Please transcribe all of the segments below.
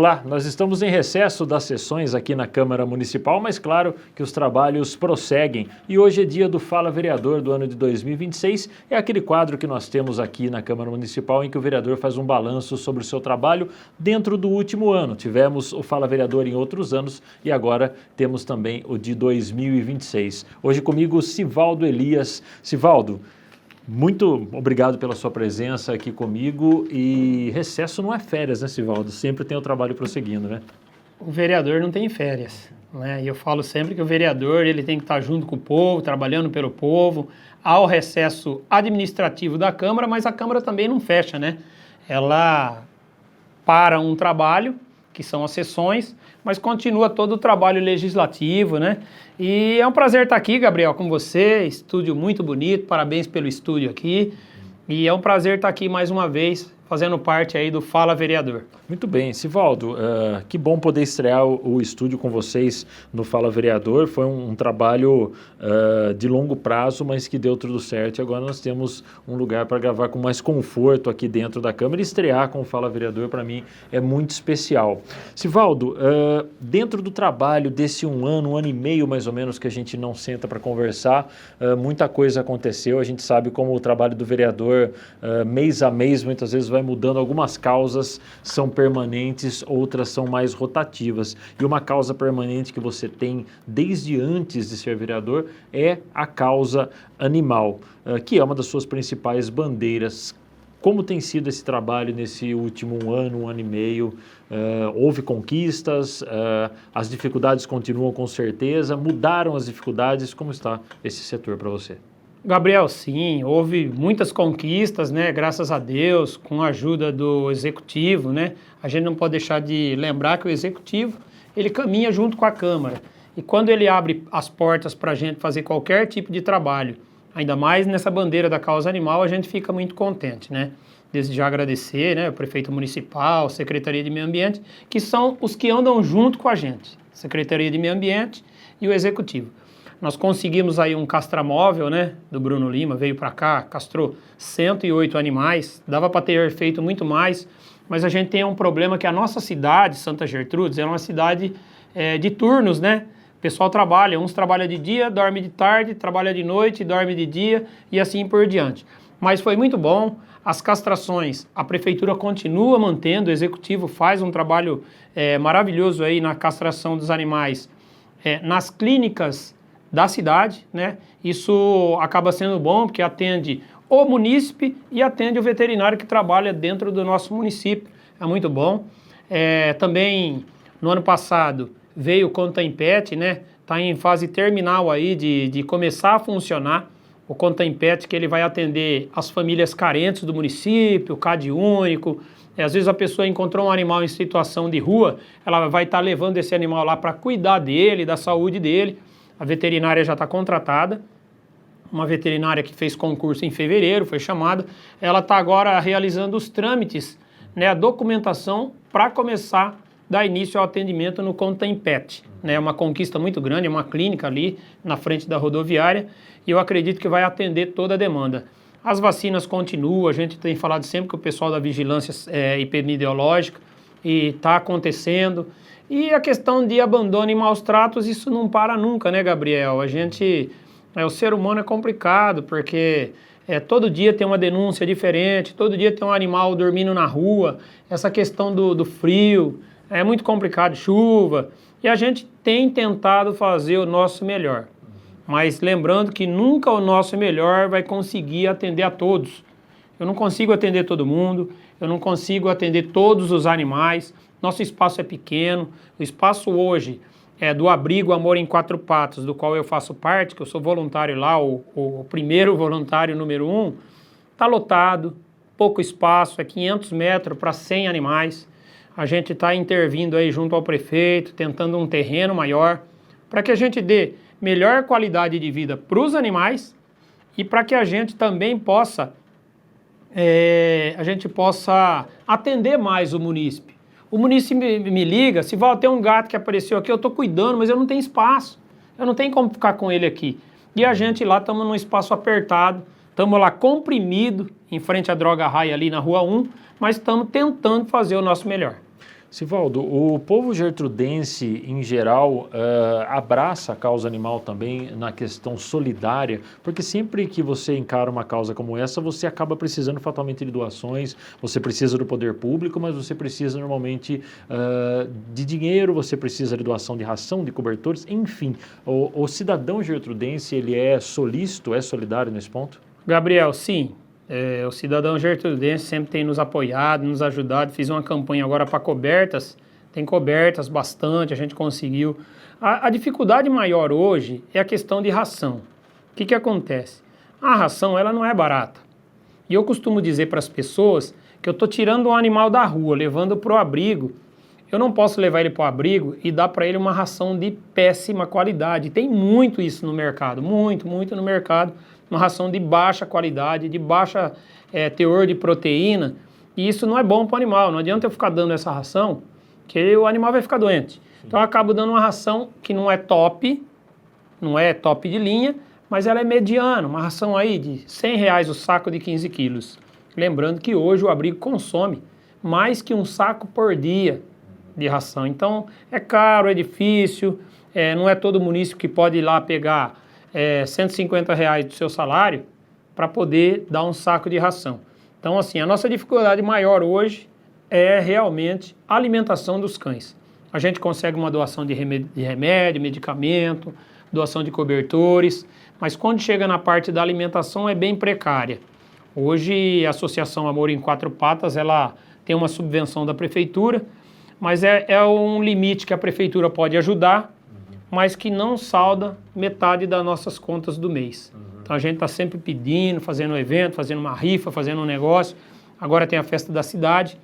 Olá, nós estamos em recesso das sessões aqui na Câmara Municipal, mas claro que os trabalhos prosseguem. E hoje é dia do Fala Vereador do ano de 2026, é aquele quadro que nós temos aqui na Câmara Municipal em que o vereador faz um balanço sobre o seu trabalho dentro do último ano. Tivemos o Fala Vereador em outros anos e agora temos também o de 2026. Hoje comigo Sivaldo Elias. Sivaldo, muito obrigado pela sua presença aqui comigo e recesso não é férias, né, Sivaldo? Sempre tem o trabalho prosseguindo, né? O vereador não tem férias, né? E eu falo sempre que o vereador ele tem que estar junto com o povo, trabalhando pelo povo. Há o recesso administrativo da Câmara, mas a Câmara também não fecha, né? Ela para um trabalho, que são as sessões, mas continua todo o trabalho legislativo, né? E é um prazer estar aqui, Gabriel, com você, estúdio muito bonito, parabéns pelo estúdio aqui. E é um prazer estar aqui mais uma vez, fazendo parte aí do Fala Vereador. Muito bem, Sivaldo, que bom poder estrear o estúdio com vocês no Fala Vereador. Foi um trabalho de longo prazo, mas que deu tudo certo. E agora nós temos um lugar para gravar com mais conforto aqui dentro da Câmara. E estrear com o Fala Vereador, para mim, é muito especial. Sivaldo, dentro do trabalho desse um ano e meio mais ou menos que a gente não senta para conversar, muita coisa aconteceu. A gente sabe como o trabalho do vereador, mês a mês, muitas vezes vai mudando. Algumas causas são permanentes, outras são mais rotativas. E uma causa permanente que você tem desde antes de ser vereador é a causa animal, que é uma das suas principais bandeiras. Como tem sido esse trabalho nesse último um ano e meio? Houve conquistas, as dificuldades continuam com certeza, mudaram as dificuldades, como está esse setor para você? Gabriel, sim, houve muitas conquistas, né, graças a Deus, com a ajuda do Executivo, né, a gente não pode deixar de lembrar que o Executivo, ele caminha junto com a Câmara, e quando ele abre as portas para a gente fazer qualquer tipo de trabalho, ainda mais nessa bandeira da causa animal, a gente fica muito contente, né, desde já agradecer, né, o Prefeito Municipal, Secretaria de Meio Ambiente, que são os que andam junto com a gente, Secretaria de Meio Ambiente e o Executivo. Nós conseguimos aí um castramóvel, né, do Bruno Lima, veio para cá, castrou 108 animais, dava para ter feito muito mais, mas a gente tem um problema que a nossa cidade, Santa Gertrudes, é uma cidade de turnos, né? O pessoal trabalha, uns trabalham de dia, dorme de tarde, trabalha de noite, dorme de dia e assim por diante. Mas foi muito bom, as castrações, a prefeitura continua mantendo, o executivo faz um trabalho maravilhoso aí na castração dos animais nas clínicas da cidade, né? Isso acaba sendo bom porque atende o munícipe e atende o veterinário que trabalha dentro do nosso município. É muito bom. Também no ano passado veio o Conta em Pet, né? Está em fase terminal aí de começar a funcionar. O Conta em Pet que ele vai atender as famílias carentes do município, CAD único. Às vezes a pessoa encontrou um animal em situação de rua, ela vai estar levando esse animal lá para cuidar dele, da saúde dele. A veterinária já está contratada, uma veterinária que fez concurso em fevereiro, foi chamada. Ela está agora realizando os trâmites, né, a documentação para começar a dar início ao atendimento no Conta em Pet. É uma conquista muito grande, é uma clínica ali na frente da rodoviária e eu acredito que vai atender toda a demanda. As vacinas continuam, a gente tem falado sempre com o pessoal da vigilância epidemiológica e está acontecendo. E a questão de abandono e maus tratos, isso não para nunca, né, Gabriel? O ser humano é complicado, porque todo dia tem uma denúncia diferente, todo dia tem um animal dormindo na rua, essa questão do frio, é muito complicado, chuva, e a gente tem tentado fazer o nosso melhor. Mas lembrando que nunca o nosso melhor vai conseguir atender a todos. Eu não consigo atender todo mundo, eu não consigo atender todos os animais. Nosso espaço é pequeno, o espaço hoje do abrigo Amor em Quatro Patas, do qual eu faço parte, que eu sou voluntário lá, o primeiro voluntário número 1, está lotado, pouco espaço, é 500 metros para 100 animais. A gente está intervindo aí junto ao prefeito, tentando um terreno maior, para que a gente dê melhor qualidade de vida para os animais e para que a gente também possa atender mais o munícipe. O munícipe me liga, se vai ter um gato que apareceu aqui, eu estou cuidando, mas eu não tenho espaço. Eu não tenho como ficar com ele aqui. E a gente lá estamos num espaço apertado, estamos lá comprimido, em frente à Droga Raia ali na Rua 1, mas estamos tentando fazer o nosso melhor. Sivaldo, o povo gertrudense, em geral, abraça a causa animal também na questão solidária, porque sempre que você encara uma causa como essa, você acaba precisando fatalmente de doações, você precisa do poder público, mas você precisa normalmente de dinheiro, você precisa de doação de ração, de cobertores, enfim. O cidadão gertrudense, ele é solícito, é solidário nesse ponto? Gabriel, sim. O cidadão gertrudense sempre tem nos apoiado, nos ajudado. Fiz uma campanha agora para cobertas, tem cobertas bastante, a gente conseguiu. A dificuldade maior hoje é a questão de ração. O que acontece? A ração, ela não é barata. E eu costumo dizer para as pessoas que eu estou tirando um animal da rua, levando para o abrigo. Eu não posso levar ele para o abrigo e dar para ele uma ração de péssima qualidade. Tem muito isso no mercado, muito no mercado. Uma ração de baixa qualidade, de baixa teor de proteína, e isso não é bom para o animal. Não adianta eu ficar dando essa ração, que o animal vai ficar doente. Sim. Então eu acabo dando uma ração que não é top de linha, mas ela é mediana, uma ração aí de R$100 o saco de 15 quilos. Lembrando que hoje o abrigo consome mais que um saco por dia de ração. Então é caro, é difícil, não é todo município que pode ir lá pegar R$150 do seu salário para poder dar um saco de ração. Então, assim, a nossa dificuldade maior hoje é realmente a alimentação dos cães. A gente consegue uma doação de remédio, medicamento, doação de cobertores, mas quando chega na parte da alimentação é bem precária. Hoje a Associação Amor em Quatro Patas, ela tem uma subvenção da prefeitura, mas é um limite que a prefeitura pode ajudar, mas que não salda metade das nossas contas do mês. Então a gente está sempre pedindo, fazendo um evento, fazendo uma rifa, fazendo um negócio. Agora tem a festa da cidade.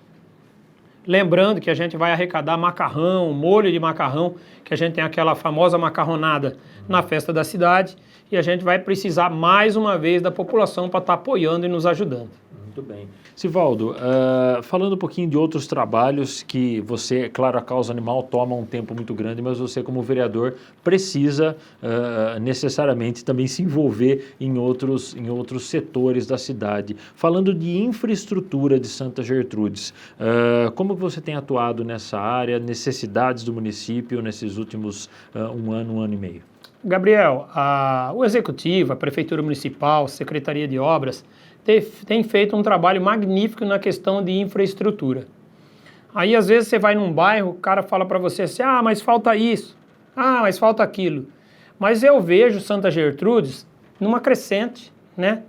Lembrando que a gente vai arrecadar macarrão, molho de macarrão, que a gente tem aquela famosa macarronada na festa da cidade, e a gente vai precisar mais uma vez da população para estar apoiando e nos ajudando. Muito bem. Sivaldo, falando um pouquinho de outros trabalhos que você, claro, a causa animal toma um tempo muito grande, mas você como vereador precisa necessariamente também se envolver em outros setores da cidade. Falando de infraestrutura de Santa Gertrudes, como você tem atuado nessa área, necessidades do município nesses últimos um ano e meio? Gabriel, o Executivo, a Prefeitura Municipal, a Secretaria de Obras, tem feito um trabalho magnífico na questão de infraestrutura. Aí, às vezes, você vai num bairro, o cara fala para você assim, mas falta isso, mas falta aquilo. Mas eu vejo Santa Gertrudes numa crescente, né?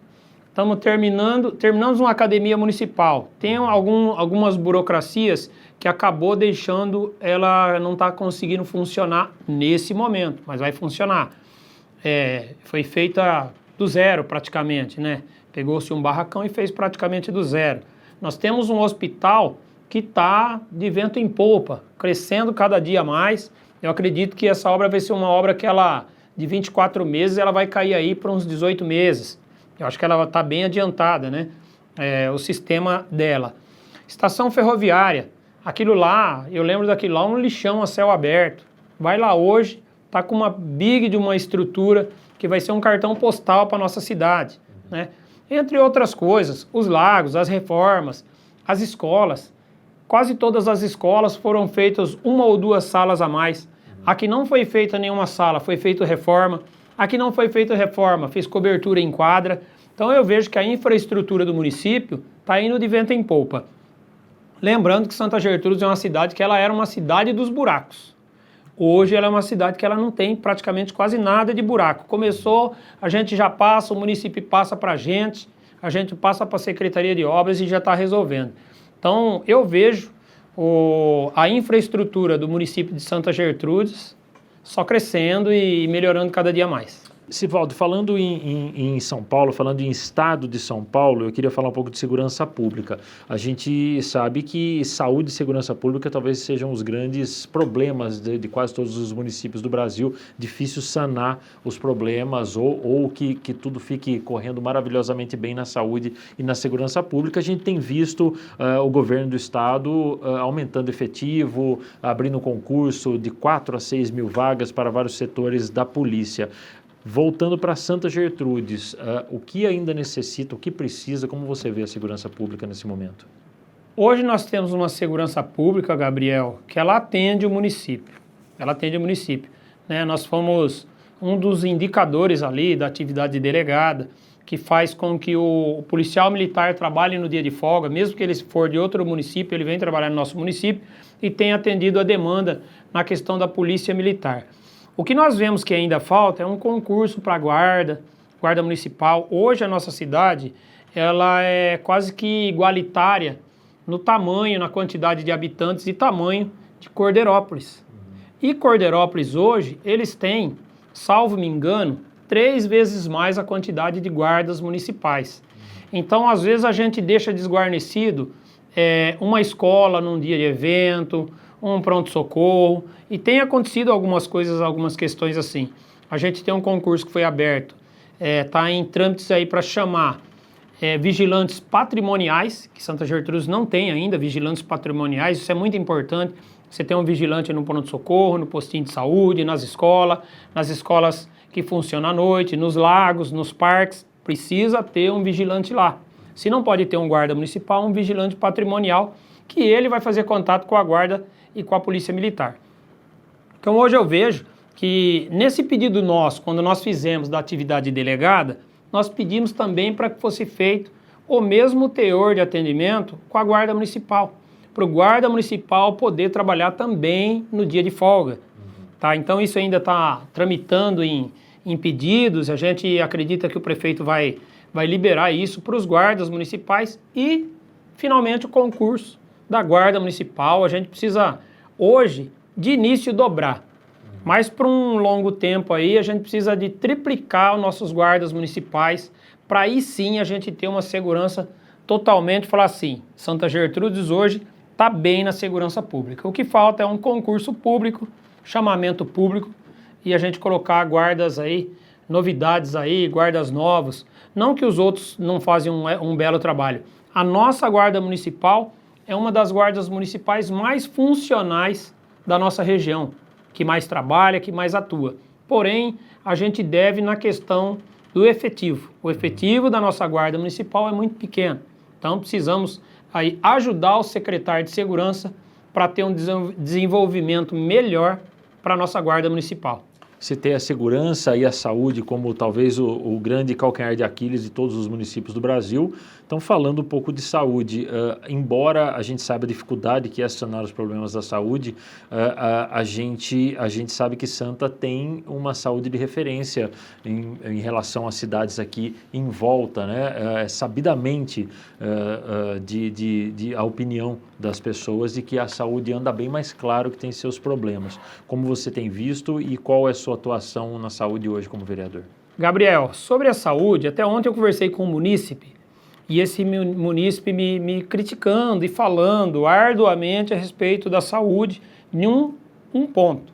Terminamos uma academia municipal. Tem algumas burocracias que acabou deixando, ela não está conseguindo funcionar nesse momento, mas vai funcionar. Foi feita do zero praticamente, né? Pegou-se um barracão e fez praticamente do zero. Nós temos um hospital que está de vento em popa, crescendo cada dia mais. Eu acredito que essa obra vai ser uma obra que de 24 meses, ela vai cair aí para uns 18 meses. Eu acho que ela está bem adiantada, né? O sistema dela. Estação ferroviária, aquilo lá, eu lembro daquilo lá, um lixão a céu aberto. Vai lá hoje, está com uma big de uma estrutura que vai ser um cartão postal para a nossa cidade, né? Entre outras coisas, os lagos, as reformas, as escolas. Quase todas as escolas foram feitas uma ou duas salas a mais. Aqui não foi feita nenhuma sala, foi feita reforma. Aqui não foi feita reforma, fez cobertura em quadra. Então eu vejo que a infraestrutura do município está indo de vento em popa. Lembrando que Santa Gertrudes é uma cidade que ela era uma cidade dos buracos. Hoje ela é uma cidade que ela não tem praticamente quase nada de buraco. Começou, a gente já passa, o município passa para a gente passa para a Secretaria de Obras e já está resolvendo. Então eu vejo a infraestrutura do município de Santa Gertrudes só crescendo e melhorando cada dia mais. Sivaldo, falando em São Paulo, falando em estado de São Paulo, eu queria falar um pouco de segurança pública. A gente sabe que saúde e segurança pública talvez sejam os grandes problemas de quase todos os municípios do Brasil. Difícil sanar os problemas ou que tudo fique correndo maravilhosamente bem na saúde e na segurança pública. A gente tem visto o governo do estado aumentando efetivo, abrindo concurso de 4 a 6 mil vagas para vários setores da polícia. Voltando para Santa Gertrudes, o que ainda necessita, o que precisa, como você vê a segurança pública nesse momento? Hoje nós temos uma segurança pública, Gabriel, que ela atende o município. Ela atende o município, né? Nós fomos um dos indicadores ali da atividade delegada, que faz com que o policial militar trabalhe no dia de folga, mesmo que ele for de outro município, ele vem trabalhar no nosso município e tem atendido a demanda na questão da polícia militar. O que nós vemos que ainda falta é um concurso para guarda municipal. Hoje a nossa cidade, ela é quase que igualitária no tamanho, na quantidade de habitantes e tamanho de Cordeirópolis. E Cordeirópolis hoje, eles têm, salvo me engano, 3 vezes mais a quantidade de guardas municipais. Então, às vezes, a gente deixa desguarnecido uma escola num dia de evento, um pronto-socorro, e tem acontecido algumas coisas, algumas questões assim. A gente tem um concurso que foi aberto, está em trâmites aí para chamar vigilantes patrimoniais, que Santa Gertrudes não tem ainda, vigilantes patrimoniais, isso é muito importante. Você tem um vigilante no pronto-socorro, no postinho de saúde, nas escolas que funcionam à noite, nos lagos, nos parques, precisa ter um vigilante lá. Se não pode ter um guarda municipal, um vigilante patrimonial, que ele vai fazer contato com a guarda e com a polícia militar. Então hoje eu vejo que nesse pedido nosso, quando nós fizemos da atividade delegada, nós pedimos também para que fosse feito o mesmo teor de atendimento com a guarda municipal, para o guarda municipal poder trabalhar também no dia de folga. Tá? Então isso ainda está tramitando em pedidos, a gente acredita que o prefeito vai liberar isso para os guardas municipais e, finalmente, o concurso da guarda municipal. A gente precisa, hoje, de início, dobrar. Mas para um longo tempo aí, a gente precisa de triplicar os nossos guardas municipais, para aí sim a gente ter uma segurança totalmente, falar assim, Santa Gertrudes hoje está bem na segurança pública. O que falta é um concurso público, chamamento público, e a gente colocar guardas aí, novidades aí, guardas novos. Não que os outros não fazem um belo trabalho. A nossa guarda municipal é uma das guardas municipais mais funcionais da nossa região, que mais trabalha, que mais atua. Porém, a gente deve na questão do efetivo. O efetivo da nossa guarda municipal é muito pequeno. Então, precisamos aí ajudar o secretário de segurança para ter um desenvolvimento melhor para a nossa guarda municipal. Você tem a segurança e a saúde como talvez o grande calcanhar de Aquiles de todos os municípios do Brasil. Então, falando um pouco de saúde, embora a gente saiba a dificuldade que é sanar os problemas da saúde, a gente sabe que Santa tem uma saúde de referência em relação às cidades aqui em volta, né? Sabidamente a opinião das pessoas de que a saúde anda bem mais claro que tem seus problemas. Como você tem visto e qual é a sua atuação na saúde hoje como vereador? Gabriel, sobre a saúde, até ontem eu conversei com um munícipe e esse munícipe me criticando e falando arduamente a respeito da saúde em um ponto.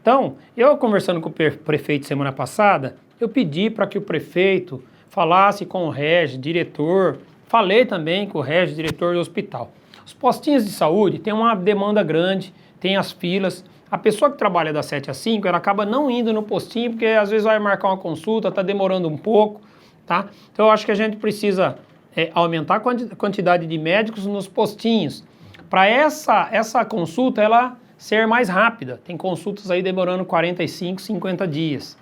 Então, eu conversando com o prefeito semana passada, eu pedi para que o prefeito falasse com o Régis, diretor, falei também com o Régis, diretor do hospital. Os postinhos de saúde têm uma demanda grande, tem as filas. A pessoa que trabalha das 7 às 5, ela acaba não indo no postinho, porque às vezes vai marcar uma consulta, está demorando um pouco, tá? Então eu acho que a gente precisa aumentar a quantidade de médicos nos postinhos, para essa consulta ela ser mais rápida. Tem consultas aí demorando 45, 50 dias.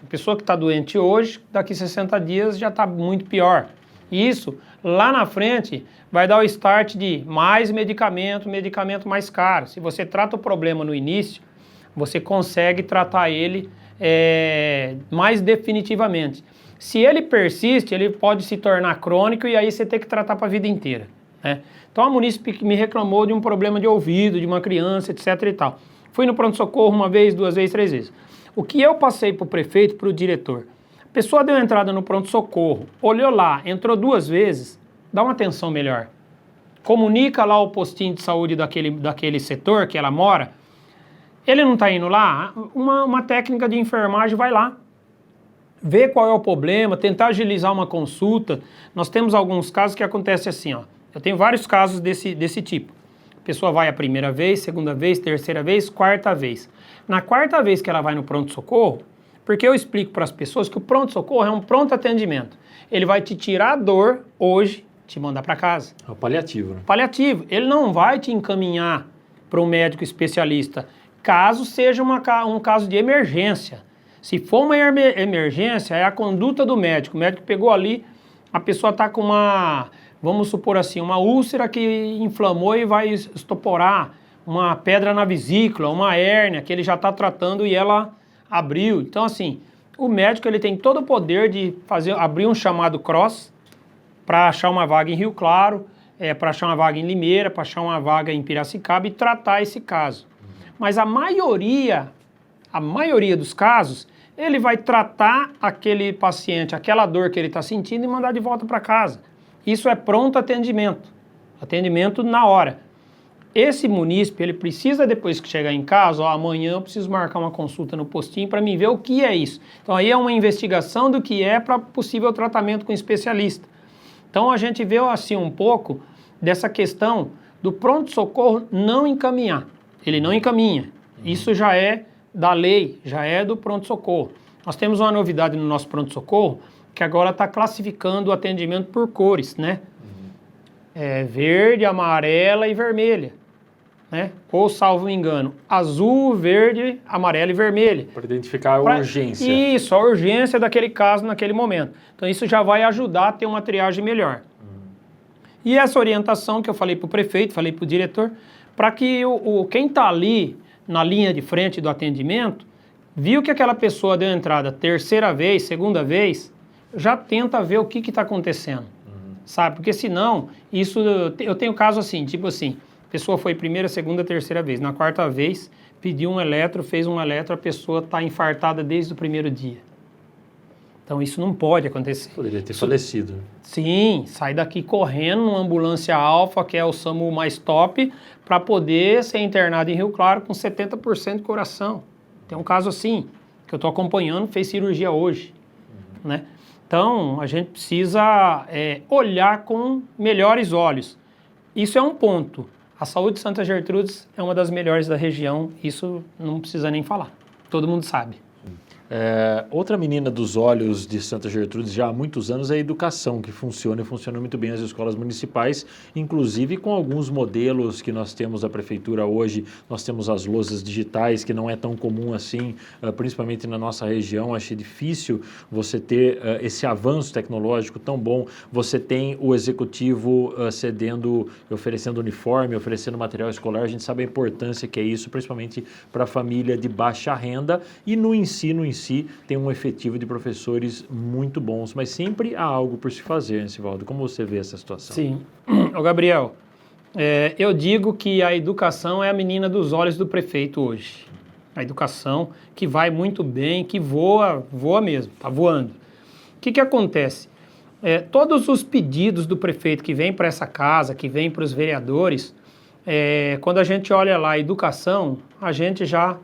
A pessoa que está doente hoje, daqui 60 dias já está muito pior. E isso, lá na frente, vai dar o start de mais medicamento mais caro. Se você trata o problema no início, você consegue tratar ele mais definitivamente. Se ele persiste, ele pode se tornar crônico e aí você tem que tratar para a vida inteira, né? Então a munícipe me reclamou de um problema de ouvido, de uma criança, etc e tal. Fui no pronto-socorro 1 vez, 2 vezes, 3 vezes. O que eu passei para o prefeito, para o diretor, a pessoa deu entrada no pronto-socorro, olhou lá, entrou 2 vezes, dá uma atenção melhor. Comunica lá o postinho de saúde daquele setor que ela mora. Ele não está indo lá, uma técnica de enfermagem vai lá, ver qual é o problema, tentar agilizar uma consulta. Nós temos alguns casos que acontecem assim, ó. Eu tenho vários casos desse tipo. A pessoa vai a 1ª vez, 2ª vez, 3ª vez, 4ª vez. Na 4ª vez que ela vai no pronto-socorro, porque eu explico para as pessoas que o pronto-socorro é um pronto atendimento. Ele vai te tirar a dor hoje te mandar para casa. É o paliativo, né? Paliativo. Ele não vai te encaminhar para um médico especialista, caso seja um caso de emergência. Se for uma emergência, é a conduta do médico. O médico pegou ali, a pessoa está com vamos supor assim, uma úlcera que inflamou e vai estoporar, uma pedra na vesícula, uma hérnia que ele já está tratando e ela abriu. Então, assim, o médico ele tem todo o poder de abrir um chamado CROSS para achar uma vaga em Rio Claro, para achar uma vaga em Limeira, para achar uma vaga em Piracicaba e tratar esse caso. Mas a maioria dos casos, ele vai tratar aquele paciente, aquela dor que ele está sentindo e mandar de volta para casa. Isso é pronto atendimento, atendimento na hora. Esse munícipe, ele precisa, depois que chegar em casa, amanhã eu preciso marcar uma consulta no postinho para mim ver o que é isso. Então aí é uma investigação do que é para possível tratamento com especialista. Então a gente vê assim um pouco dessa questão do pronto-socorro não encaminhar. Ele não encaminha. Isso já é da lei, já é do pronto-socorro. Nós temos uma novidade no nosso pronto-socorro, que agora está classificando o atendimento por cores, né? Verde, amarela e vermelha, né? Ou, salvo engano, azul, verde, amarela e vermelha. Para identificar a urgência. Isso, a urgência daquele caso naquele momento. Então isso já vai ajudar a ter uma triagem melhor. E essa orientação que eu falei para o prefeito, falei para o diretor, para que quem está ali na linha de frente do atendimento, viu que aquela pessoa deu entrada terceira vez, segunda vez, já tenta ver o que está acontecendo, sabe? Porque senão, eu tenho caso assim, tipo assim, a pessoa foi primeira, segunda, terceira vez, na quarta vez, pediu um eletro, fez um eletro, a pessoa está infartada desde o primeiro dia. Então isso não pode acontecer. Poderia ter falecido. Sim, sai daqui correndo numa ambulância alfa, que é o SAMU mais top, para poder ser internado em Rio Claro com 70% de coração. Tem um caso assim, que eu estou acompanhando, fez cirurgia hoje, né? Então, a gente precisa olhar com melhores olhos. Isso é um ponto. A saúde de Santa Gertrudes é uma das melhores da região, isso não precisa nem falar. Todo mundo sabe. Outra menina dos olhos de Santa Gertrudes já há muitos anos é a educação, que funciona muito bem nas escolas municipais, inclusive com alguns modelos que nós temos da prefeitura hoje. Nós temos as lousas digitais, que não é tão comum assim, principalmente na nossa região. Achei difícil você ter esse avanço tecnológico tão bom. Você tem o executivo oferecendo uniforme, oferecendo material escolar. A gente sabe a importância que é isso, principalmente para a família de baixa renda, e no ensino em si tem um efetivo de professores muito bons, mas sempre há algo por se fazer, né, Sivaldo? Como você vê essa situação? Sim. Ô Gabriel, eu digo que a educação é a menina dos olhos do prefeito hoje. A educação que vai muito bem, que voa mesmo, tá voando. O que acontece? Todos os pedidos do prefeito que vêm para essa casa, que vêm para os vereadores, quando a gente olha lá a educação, a gente já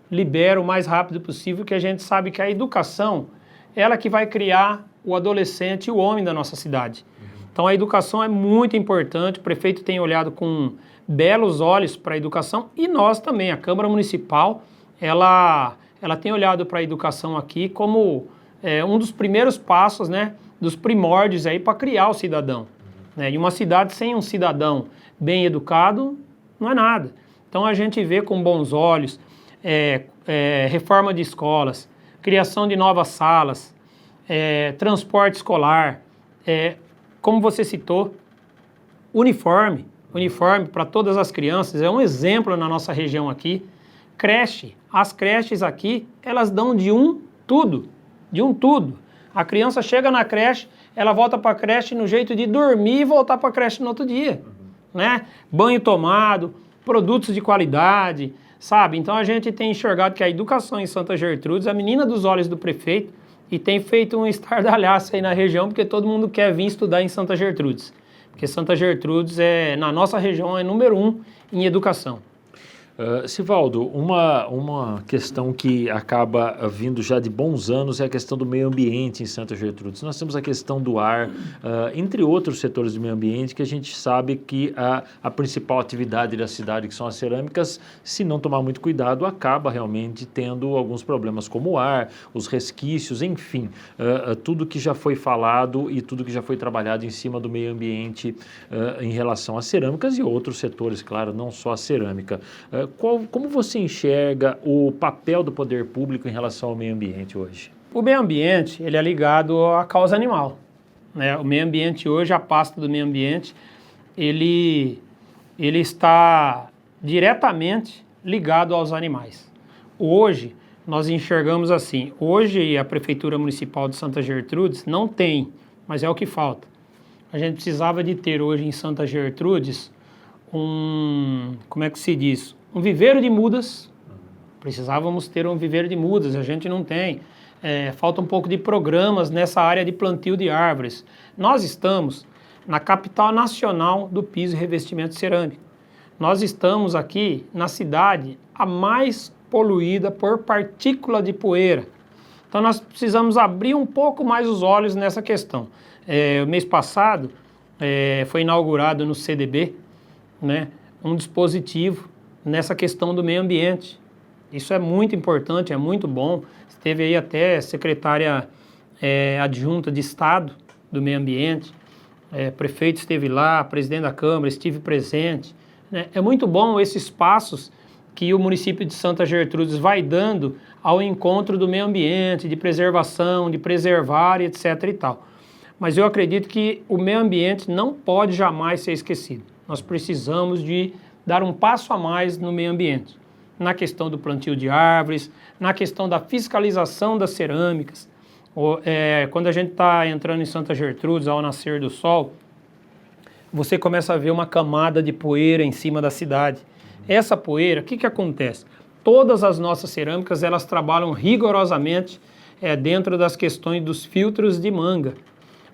libera o mais rápido possível, que a gente sabe que a educação, ela que vai criar o adolescente e o homem da nossa cidade. Então a educação é muito importante, o prefeito tem olhado com belos olhos para a educação e nós também, a Câmara Municipal, ela tem olhado para a educação aqui como um dos primeiros passos, né, dos primórdios aí para criar o cidadão. Né? E uma cidade sem um cidadão bem educado não é nada. Então a gente vê com bons olhos reforma de escolas, criação de novas salas, transporte escolar, como você citou, uniforme para todas as crianças, é um exemplo na nossa região aqui. Creche, as creches aqui, elas dão de um tudo. A criança chega na creche, ela volta para a creche no jeito de dormir e voltar para a creche no outro dia, né? Banho tomado, produtos de qualidade, sabe? Então a gente tem enxergado que a educação em Santa Gertrudes é a menina dos olhos do prefeito e tem feito um estardalhaço aí na região, porque todo mundo quer vir estudar em Santa Gertrudes. Porque Santa Gertrudes, na nossa região, é número 1 em educação. Sivaldo, uma questão que acaba vindo já de bons anos é a questão do meio ambiente em Santa Gertrudes. Nós temos a questão do ar, entre outros setores do meio ambiente, que a gente sabe que a principal atividade da cidade, que são as cerâmicas, se não tomar muito cuidado, acaba realmente tendo alguns problemas como o ar, os resquícios, enfim, tudo que já foi falado e tudo que já foi trabalhado em cima do meio ambiente em relação às cerâmicas e outros setores, claro, não só a cerâmica. Como você enxerga o papel do poder público em relação ao meio ambiente hoje? O meio ambiente, ele é ligado à causa animal, né? O meio ambiente hoje, a pasta do meio ambiente, ele está diretamente ligado aos animais. Hoje, nós enxergamos assim, hoje a Prefeitura Municipal de Santa Gertrudes não tem, mas é o que falta. A gente precisava de ter hoje em Santa Gertrudes como é que se diz? Um viveiro de mudas. Precisávamos ter um viveiro de mudas, a gente não tem. Falta um pouco de programas nessa área de plantio de árvores. Nós estamos na capital nacional do piso e revestimento cerâmico. Nós estamos aqui na cidade a mais poluída por partícula de poeira. Então nós precisamos abrir um pouco mais os olhos nessa questão. O mês passado foi inaugurado no CDB, né, um dispositivo nessa questão do meio ambiente. Isso é muito importante, é muito bom. Esteve aí até secretária adjunta de Estado do Meio Ambiente, prefeito esteve lá, presidente da Câmara, estive presente. Né? É muito bom esses passos que o município de Santa Gertrudes vai dando ao encontro do meio ambiente, de preservação, de preservar, etc. e tal. Mas eu acredito que o meio ambiente não pode jamais ser esquecido. Nós precisamos de dar um passo a mais no meio ambiente, na questão do plantio de árvores, na questão da fiscalização das cerâmicas. Quando a gente está entrando em Santa Gertrudes, ao nascer do sol, você começa a ver uma camada de poeira em cima da cidade. Essa poeira, o que acontece? Todas as nossas cerâmicas, elas trabalham rigorosamente dentro das questões dos filtros de manga.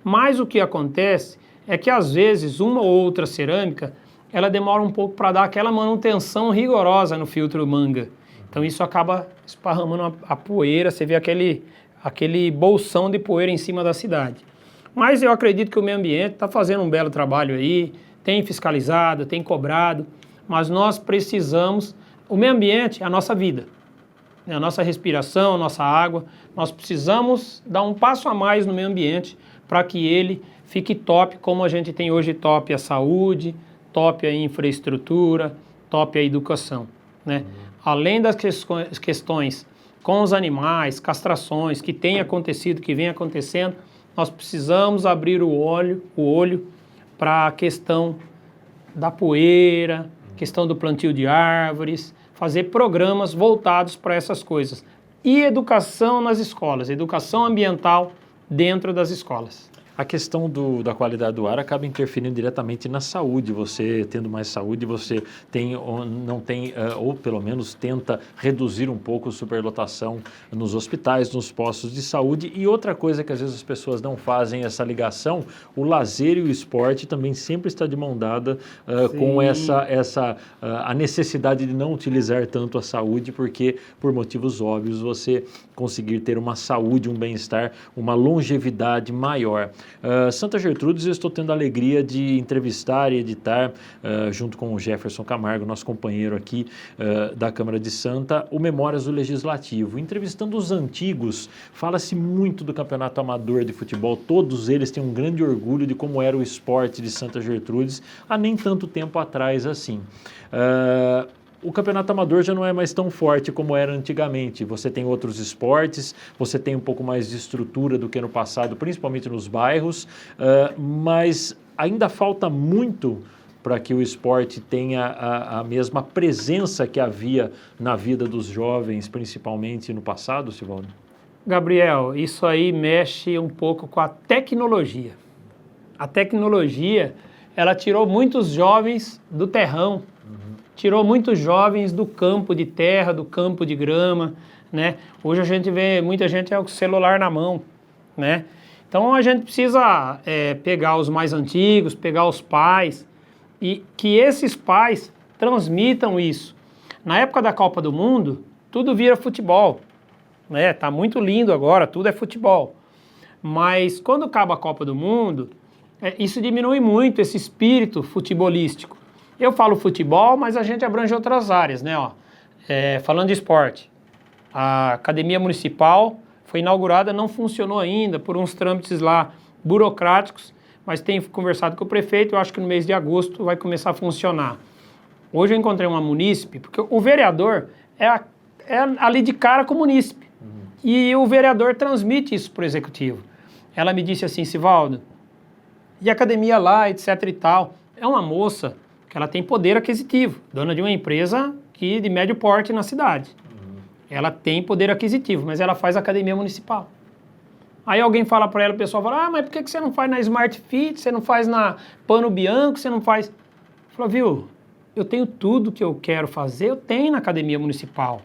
Mas o que acontece é que, às vezes, uma ou outra cerâmica, ela demora um pouco para dar aquela manutenção rigorosa no filtro manga. Então, isso acaba esparramando a poeira, você vê aquele bolsão de poeira em cima da cidade. Mas eu acredito que o meio ambiente está fazendo um belo trabalho aí, tem fiscalizado, tem cobrado, mas nós precisamos, o meio ambiente é a nossa vida, é a nossa respiração, a nossa água, nós precisamos dar um passo a mais no meio ambiente para que ele fique top, como a gente tem hoje top a saúde, top a infraestrutura, top a educação, né? Além das questões com os animais, castrações que têm acontecido, que vem acontecendo, nós precisamos abrir o olho para a questão da poeira, questão do plantio de árvores, fazer programas voltados para essas coisas. E educação nas escolas, educação ambiental dentro das escolas. A questão da qualidade do ar acaba interferindo diretamente na saúde. Você tendo mais saúde, você não tem, ou pelo menos tenta reduzir um pouco a superlotação nos hospitais, nos postos de saúde. E outra coisa que às vezes as pessoas não fazem essa ligação, o lazer e o esporte também sempre está de mão dada com a necessidade de não utilizar tanto a saúde, porque por motivos óbvios você conseguir ter uma saúde, um bem-estar, uma longevidade maior. Santa Gertrudes, eu estou tendo a alegria de entrevistar e editar, junto com o Jefferson Camargo, nosso companheiro aqui da Câmara de Santa, o Memórias do Legislativo. Entrevistando os antigos, fala-se muito do campeonato amador de futebol, todos eles têm um grande orgulho de como era o esporte de Santa Gertrudes há nem tanto tempo atrás assim. O campeonato amador já não é mais tão forte como era antigamente. Você tem outros esportes, você tem um pouco mais de estrutura do que no passado, principalmente nos bairros, mas ainda falta muito para que o esporte tenha a mesma presença que havia na vida dos jovens, principalmente no passado, Sivaldo? Gabriel, isso aí mexe um pouco com a tecnologia. A tecnologia, ela tirou muitos jovens do terrão, tirou muitos jovens do campo de terra, do campo de grama, né? Hoje a gente vê muita gente com o celular na mão, né? Então a gente precisa pegar os mais antigos, pegar os pais e que esses pais transmitam isso. Na época da Copa do Mundo, tudo vira futebol, né? Tá muito lindo agora, tudo é futebol. Mas quando acaba a Copa do Mundo, isso diminui muito esse espírito futebolístico. Eu falo futebol, mas a gente abrange outras áreas, né? Ó, falando de esporte, a Academia Municipal foi inaugurada, não funcionou ainda por uns trâmites lá burocráticos, mas tenho conversado com o prefeito, eu acho que no mês de agosto vai começar a funcionar. Hoje eu encontrei uma munícipe, porque o vereador é ali de cara com o munícipe. E o vereador transmite isso para o executivo. Ela me disse assim, Sivaldo, e a academia lá, etc e tal, é uma moça que ela tem poder aquisitivo, dona de uma empresa de médio porte na cidade. Ela tem poder aquisitivo, mas ela faz academia municipal. Aí alguém fala para ela, o pessoal fala, mas por que você não faz na Smart Fit, você não faz na Pano Bianco, você não faz... Falou, viu, eu tenho tudo que eu quero fazer, eu tenho na academia municipal.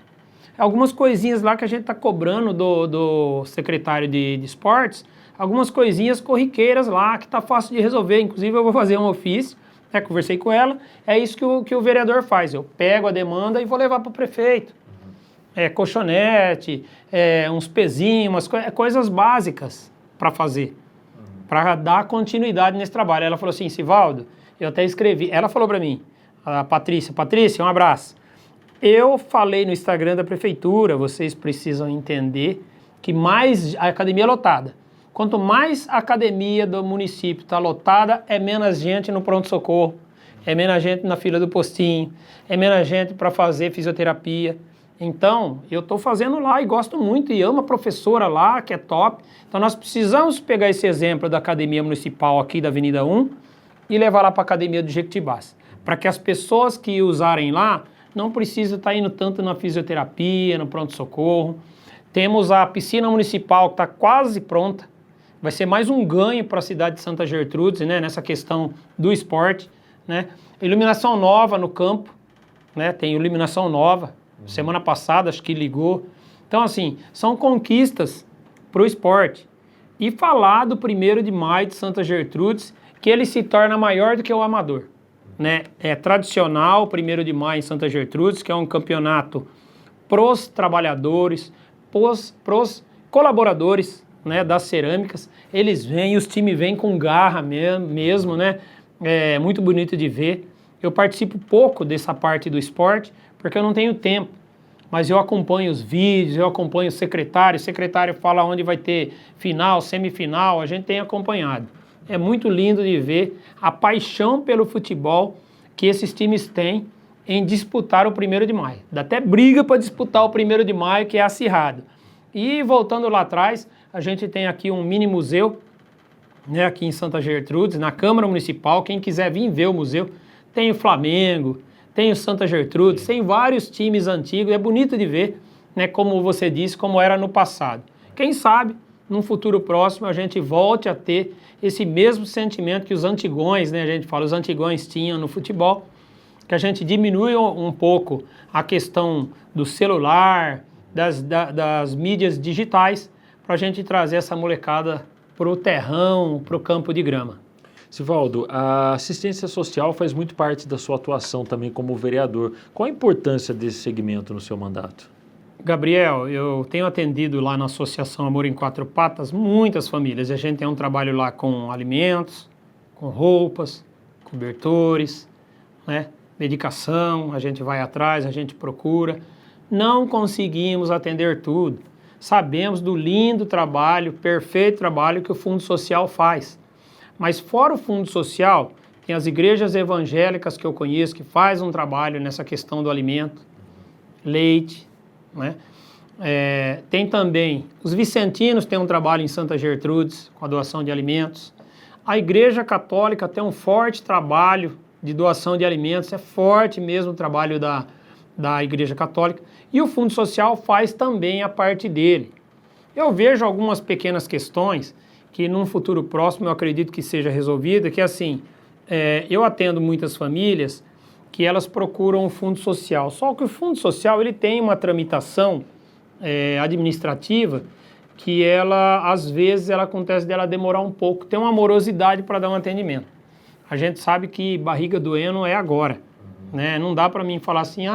Algumas coisinhas lá que a gente está cobrando do secretário de esportes, algumas coisinhas corriqueiras lá que está fácil de resolver. Inclusive eu vou fazer um ofício, conversei com ela, é isso que o vereador faz. Eu pego a demanda e vou levar para o prefeito. Colchonete, uns pezinhos, coisas básicas para fazer, para dar continuidade nesse trabalho. Ela falou assim, Sivaldo, eu até escrevi, ela falou para mim, a Patrícia, um abraço. Eu falei no Instagram da prefeitura, vocês precisam entender que mais a academia é lotada. Quanto mais a academia do município está lotada, é menos gente no pronto-socorro, é menos gente na fila do postinho, é menos gente para fazer fisioterapia. Então, eu estou fazendo lá e gosto muito e amo a professora lá, que é top. Então, nós precisamos pegar esse exemplo da academia municipal aqui da Avenida 1 e levar lá para a academia do Jequitibás, para que as pessoas que usarem lá não precisem estar indo tanto na fisioterapia, no pronto-socorro. Temos a piscina municipal que está quase pronta, vai ser mais um ganho para a cidade de Santa Gertrudes, né, nessa questão do esporte, né? Iluminação nova no campo, né, tem iluminação nova. Semana passada, acho que ligou. Então, assim, são conquistas para o esporte. E falar do 1º de maio de Santa Gertrudes, que ele se torna maior do que o amador. Né? É tradicional o 1º de maio em Santa Gertrudes, que é um campeonato pros trabalhadores, pros colaboradores, né, das cerâmicas. Eles vêm, os times vêm com garra mesmo, né? É muito bonito de ver. Eu participo pouco dessa parte do esporte, porque eu não tenho tempo, mas eu acompanho os vídeos, eu acompanho o secretário fala onde vai ter final, semifinal, a gente tem acompanhado. É muito lindo de ver a paixão pelo futebol que esses times têm em disputar o 1º de maio. Dá até briga para disputar o 1º de maio, que é acirrado. E voltando lá atrás, a gente tem aqui um mini museu, né, aqui em Santa Gertrudes, na Câmara Municipal, quem quiser vir ver o museu, tem o Flamengo, tem o Santa Gertrudes, tem vários times antigos, é bonito de ver, né, como você disse, como era no passado. Quem sabe, num futuro próximo, a gente volte a ter esse mesmo sentimento que os antigões, né, a gente fala, os antigões tinham no futebol, que a gente diminui um pouco a questão do celular, das mídias digitais, para a gente trazer essa molecada para o terrão, para o campo de grama. Sivaldo, a assistência social faz muito parte da sua atuação também como vereador. Qual a importância desse segmento no seu mandato? Gabriel, eu tenho atendido lá na Associação Amor em Quatro Patas muitas famílias. A gente tem um trabalho lá com alimentos, com roupas, cobertores, né? Medicação, a gente vai atrás, a gente procura. Não conseguimos atender tudo. Sabemos do lindo trabalho, perfeito trabalho que o Fundo Social faz. Mas fora o Fundo Social, tem as igrejas evangélicas que eu conheço, que fazem um trabalho nessa questão do alimento, leite, né? Tem também, os vicentinos têm um trabalho em Santa Gertrudes, com a doação de alimentos. A Igreja Católica tem um forte trabalho de doação de alimentos, é forte mesmo o trabalho da Igreja Católica. E o Fundo Social faz também a parte dele. Eu vejo algumas pequenas questões que num futuro próximo eu acredito que seja resolvida, que assim, eu atendo muitas famílias que elas procuram o Fundo Social, só que o Fundo Social ele tem uma tramitação administrativa que ela, às vezes, ela acontece dela demorar um pouco, tem uma morosidade para dar um atendimento. A gente sabe que barriga doendo é agora, né? Não dá para mim falar assim,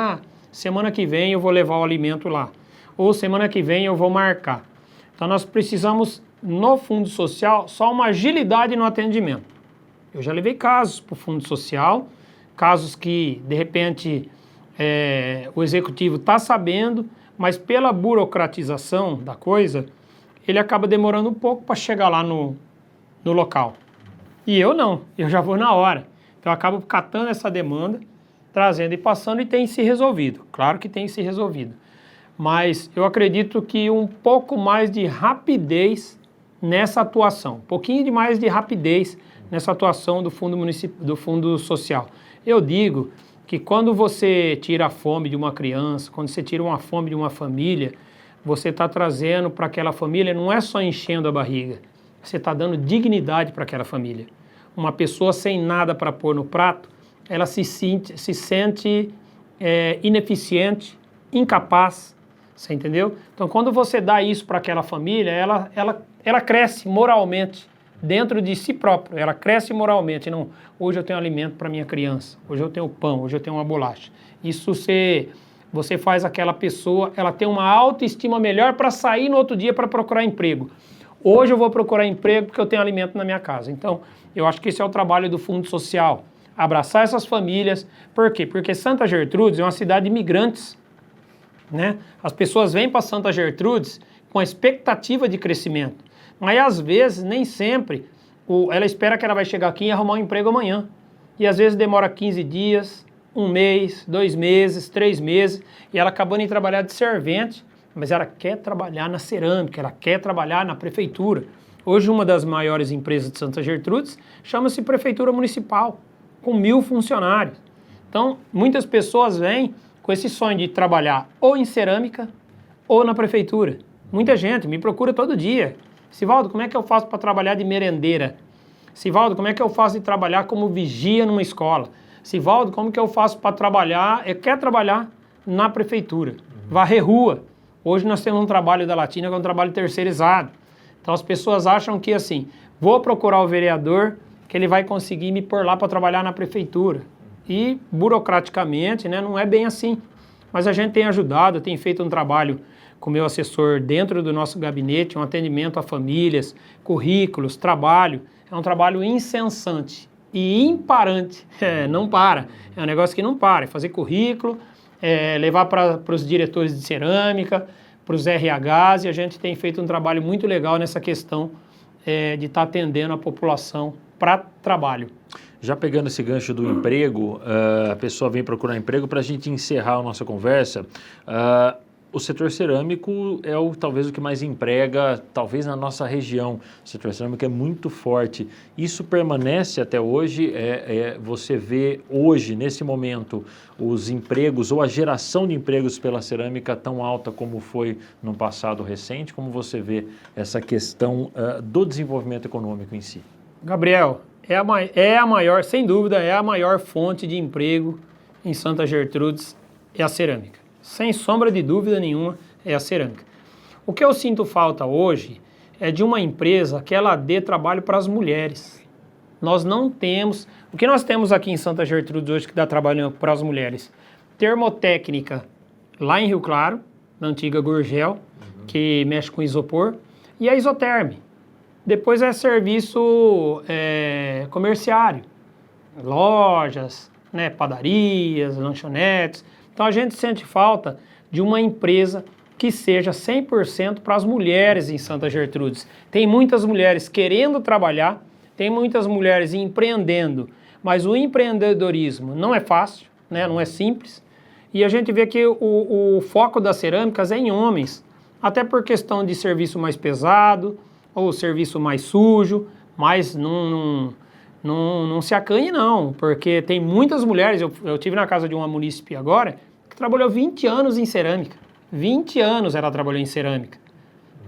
semana que vem eu vou levar o alimento lá, ou semana que vem eu vou marcar. Então nós precisamos, no Fundo Social, só uma agilidade no atendimento. Eu já levei casos para o Fundo Social, casos que, de repente, o executivo está sabendo, mas pela burocratização da coisa, ele acaba demorando um pouco para chegar lá no local. E eu não, eu já vou na hora. Então eu acabo catando essa demanda, trazendo e passando e tem se resolvido. Claro que tem se resolvido. Mas eu acredito que um pouco mais de rapidez nessa atuação, um pouquinho de mais de rapidez nessa atuação do Fundo Social. Eu digo que quando você tira a fome de uma criança, quando você tira uma fome de uma família, você está trazendo para aquela família, não é só enchendo a barriga, você está dando dignidade para aquela família. Uma pessoa sem nada para pôr no prato, ela se sente ineficiente, incapaz, você entendeu? Então, quando você dá isso para aquela família, ela cresce moralmente, dentro de si própria, ela cresce moralmente. Não, hoje eu tenho alimento para minha criança, hoje eu tenho pão, hoje eu tenho uma bolacha. Isso você faz aquela pessoa, ela ter uma autoestima melhor para sair no outro dia para procurar emprego. Hoje eu vou procurar emprego porque eu tenho alimento na minha casa. Então, eu acho que esse é o trabalho do Fundo Social, abraçar essas famílias. Por quê? Porque Santa Gertrudes é uma cidade de imigrantes, né? As pessoas vêm para Santa Gertrudes com a expectativa de crescimento. Mas às vezes, nem sempre, ela espera que ela vai chegar aqui e arrumar um emprego amanhã. E às vezes demora 15 dias, 1 mês, 2 meses, 3 meses, e ela acabando de trabalhar de servente, mas ela quer trabalhar na cerâmica, ela quer trabalhar na prefeitura. Hoje uma das maiores empresas de Santa Gertrudes chama-se Prefeitura Municipal, com 1000 funcionários. Então, muitas pessoas vêm com esse sonho de trabalhar ou em cerâmica ou na prefeitura. Muita gente me procura todo dia. Sivaldo, como é que eu faço para trabalhar de merendeira? Sivaldo, como é que eu faço de trabalhar como vigia numa escola? Sivaldo, como que eu faço para trabalhar? Eu quero trabalhar na prefeitura, varrer rua. Hoje nós temos um trabalho da Latina que é um trabalho terceirizado. Então as pessoas acham que assim, vou procurar o vereador que ele vai conseguir me pôr lá para trabalhar na prefeitura. E burocraticamente, né, não é bem assim. Mas a gente tem ajudado, tem feito um trabalho com o meu assessor dentro do nosso gabinete, um atendimento a famílias, currículos, trabalho. É um trabalho incessante e imparante. Não para. É um negócio que não para. É fazer currículo, levar para os diretores de cerâmica, para os RHs, e a gente tem feito um trabalho muito legal nessa questão de estar atendendo a população para trabalho. Já pegando esse gancho do emprego, a pessoa vem procurar emprego, para a gente encerrar a nossa conversa, o setor cerâmico é talvez o que mais emprega, talvez na nossa região. O setor cerâmico é muito forte. Isso permanece até hoje? Você vê hoje, nesse momento, os empregos ou a geração de empregos pela cerâmica tão alta como foi no passado recente? Como você vê essa questão do desenvolvimento econômico em si? Gabriel, é a maior, sem dúvida, é a maior fonte de emprego em Santa Gertrudes, é a cerâmica. Sem sombra de dúvida nenhuma, é a cerâmica. O que eu sinto falta hoje é de uma empresa que ela dê trabalho para as mulheres. Nós não temos... O que nós temos aqui em Santa Gertrudes hoje que dá trabalho para as mulheres? Termotécnica lá em Rio Claro, na antiga Gurgel, que mexe com isopor, e a Isoterme. Depois é serviço comerciário, lojas, né, padarias, lanchonetes. Então a gente sente falta de uma empresa que seja 100% para as mulheres em Santa Gertrudes. Tem muitas mulheres querendo trabalhar, tem muitas mulheres empreendendo, mas o empreendedorismo não é fácil, né, não é simples. E a gente vê que o foco das cerâmicas é em homens, até por questão de serviço mais pesado, ou serviço mais sujo, mas não se acanhe não, porque tem muitas mulheres, eu tive na casa de uma munícipe agora, que trabalhou 20 anos em cerâmica, 20 anos ela trabalhou em cerâmica,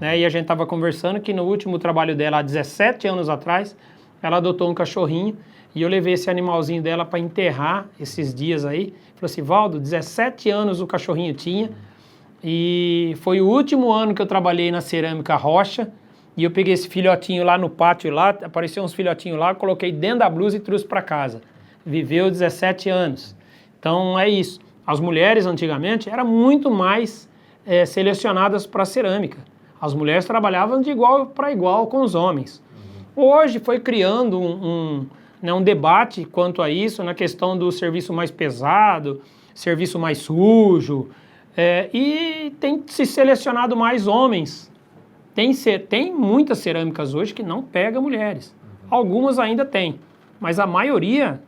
né? E a gente estava conversando que no último trabalho dela, há 17 anos atrás, ela adotou um cachorrinho, e eu levei esse animalzinho dela para enterrar esses dias aí, falou assim, Valdo, 17 anos o cachorrinho tinha, e foi o último ano que eu trabalhei na cerâmica rocha, e eu peguei esse filhotinho lá no pátio, lá, apareceu uns filhotinhos lá, coloquei dentro da blusa e trouxe para casa. Viveu 17 anos. Então é isso. As mulheres, antigamente, eram muito mais selecionadas para cerâmica. As mulheres trabalhavam de igual para igual com os homens. Hoje foi criando um debate quanto a isso, na questão do serviço mais pesado, serviço mais sujo, e tem se selecionado mais homens. Tem muitas cerâmicas hoje que não pega mulheres. Algumas ainda tem, mas a maioria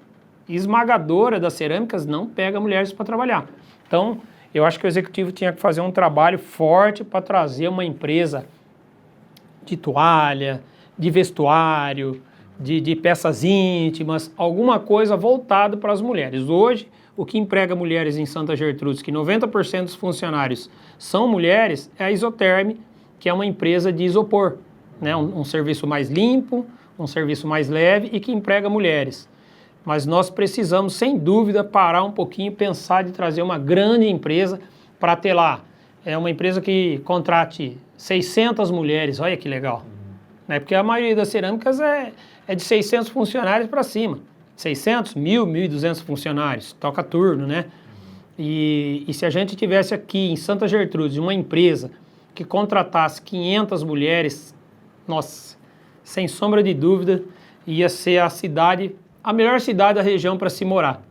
esmagadora das cerâmicas não pega mulheres para trabalhar. Então, eu acho que o executivo tinha que fazer um trabalho forte para trazer uma empresa de toalha, de vestuário, de peças íntimas, alguma coisa voltada para as mulheres. Hoje, o que emprega mulheres em Santa Gertrudes, que 90% dos funcionários são mulheres, é a Isoterm, que é uma empresa de isopor, né? Um serviço mais limpo, um serviço mais leve e que emprega mulheres. Mas nós precisamos, sem dúvida, parar um pouquinho e pensar de trazer uma grande empresa para ter lá. É uma empresa que contrate 600 mulheres, olha que legal. Né? Porque a maioria das cerâmicas é de 600 funcionários para cima. 600, 1.000, 1.200 funcionários, toca turno, né? E se a gente tivesse aqui em Santa Gertrudes uma empresa que contratasse 500 mulheres, nossa, sem sombra de dúvida, ia ser a melhor cidade da região para se morar.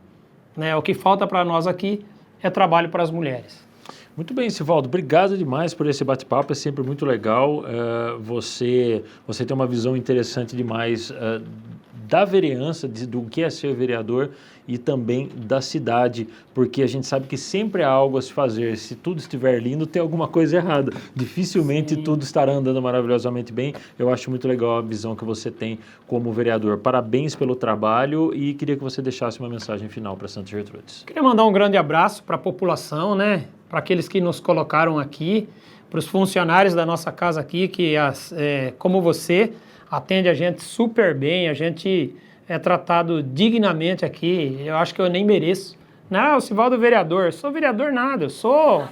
Né? O que falta para nós aqui é trabalho para as mulheres. Muito bem, Sivaldo, obrigado demais por esse bate-papo, é sempre muito legal. Você tem uma visão interessante demais da vereança, do que é ser vereador e também da cidade, porque a gente sabe que sempre há algo a se fazer. Se tudo estiver lindo, tem alguma coisa errada. Dificilmente Sim. tudo estará andando maravilhosamente bem. Eu acho muito legal a visão que você tem como vereador. Parabéns pelo trabalho e queria que você deixasse uma mensagem final para Santa Gertrudes. Queria mandar um grande abraço para a população, né? Para aqueles que nos colocaram aqui, para os funcionários da nossa casa aqui, que como você, atende a gente super bem, a gente é tratado dignamente aqui, eu acho que eu nem mereço. Não, o Sivaldo é vereador, eu sou vereador nada, eu sou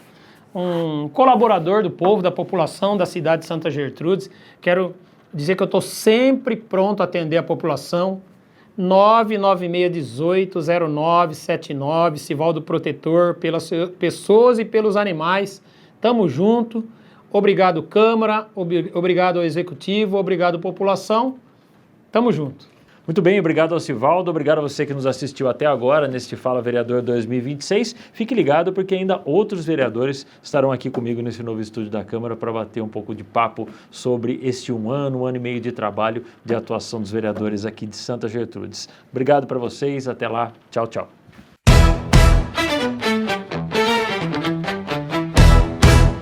um colaborador do povo, da população da cidade de Santa Gertrudes. Quero dizer que eu estou sempre pronto a atender a população. 996180979, Sivaldo Protetor, pelas pessoas e pelos animais. Tamo junto. Obrigado, Câmara, obrigado ao Executivo, obrigado, população. Tamo junto. Muito bem, obrigado ao Sivaldo, obrigado a você que nos assistiu até agora neste Fala Vereador 2026. Fique ligado porque ainda outros vereadores estarão aqui comigo nesse novo estúdio da Câmara para bater um pouco de papo sobre este um ano e meio de trabalho de atuação dos vereadores aqui de Santa Gertrudes. Obrigado para vocês, até lá, tchau, tchau.